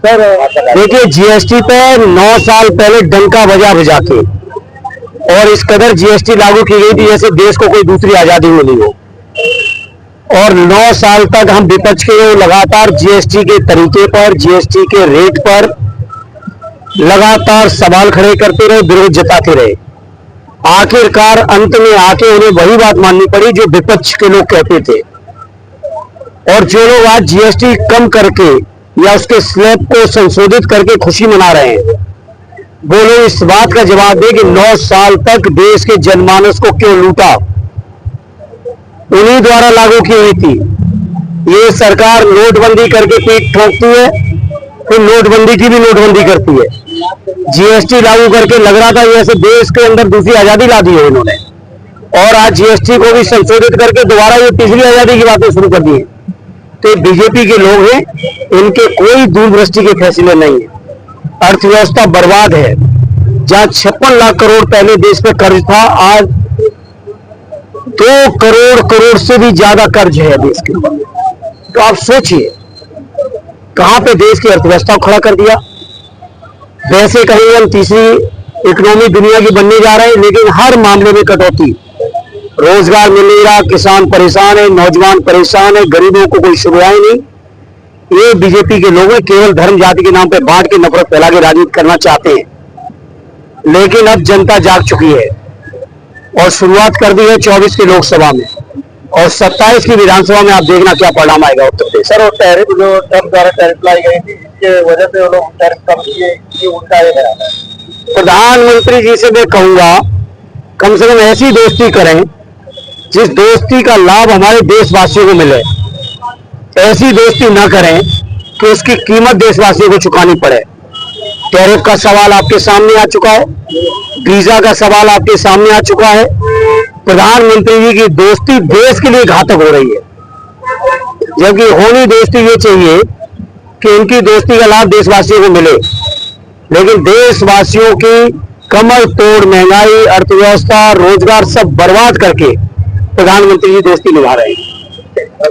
Sir देखिए, GST पे 9 साल पहले डंका बजा बजा के और इस कदर जीएसटी लागू की गई थी जैसे देश को कोई दूसरी आजादी मिली हो। और 9 साल तक हम विपक्ष के लगातार जीएसटी के तरीके पर, जीएसटी के रेट पर लगातार सवाल खड़े करते रहे, विरोध जताते रहे। आखिरकार अंत में आके उन्हें वही बात माननी पड़ी जो विपक्ष के लोग कहते थे। और जो लोग आज जीएसटी कम करके या उसके स्लैब को संशोधित करके खुशी मना रहे हैं, वो लोग इस बात का जवाब दें कि 9 साल तक देश के जनमानस को क्यों लूटा, उन्हीं द्वारा लागू की हुई थी। ये सरकार नोटबंदी करके पीठ ठोकती है, फिर नोटबंदी की भी नोटबंदी करती है। जीएसटी लागू करके लग रहा था जैसे देश के अंदर दूसरी आजादी ला दी है इन्होंने, और आज जीएसटी को भी संशोधित करके दोबारा ये तीसरी आजादी की बातें शुरू कर दी है। तो बीजेपी के लोग हैं, इनके कोई दूरदृष्टि के फैसले नहीं है। अर्थव्यवस्था बर्बाद है। जहां 56 लाख करोड़ पहले देश पे कर्ज था, आज 2 करोड़ करोड़ से भी ज्यादा कर्ज है देश के ऊपर। तो आप सोचिए कहां पे देश की अर्थव्यवस्था को खड़ा कर दिया। वैसे कहीं हम तीसरी इकोनॉमी दुनिया की बनने जा रहे हैं, लेकिन हर मामले में कटौती। रोजगार मिल नहीं रहा, किसान परेशान है, नौजवान परेशान है, गरीबों को कोई सुविधाएं नहीं। ये बीजेपी के लोग केवल धर्म जाति के नाम पे बांट के नफरत फैला के राजनीति करना चाहते हैं। लेकिन अब जनता जाग चुकी है और शुरुआत कर दी है 24 की लोकसभा में, और 27 की विधानसभा में आप देखना क्या परिणाम आएगा उत्तर प्रदेश। सर, वो टैरिफ जो ट्रम्प द्वारा टैरिफ लाई गई थी, इसके वजह से वो लोग टैरिफ कम किए, ये उनका ये है। प्रधानमंत्री जी से मैं कहूंगा कम से कम ऐसी दोस्ती करें जिस दोस्ती का लाभ हमारे देशवासियों को मिले। ऐसी दोस्ती न करें कि उसकी कीमत देशवासियों को चुकानी पड़े। टैरिफ का सवाल आपके सामने आ चुका है, वीजा का सवाल आपके सामने आ चुका है। प्रधानमंत्री जी की दोस्ती देश के लिए घातक हो रही है, जबकि होनी दोस्ती ये चाहिए कि इनकी दोस्ती का लाभ देशवासियों को मिले। लेकिन देशवासियों की कमर तोड़ महंगाई, अर्थव्यवस्था, रोजगार सब बर्बाद करके प्रधानमंत्री जी दोस्ती निभा रहे हैं।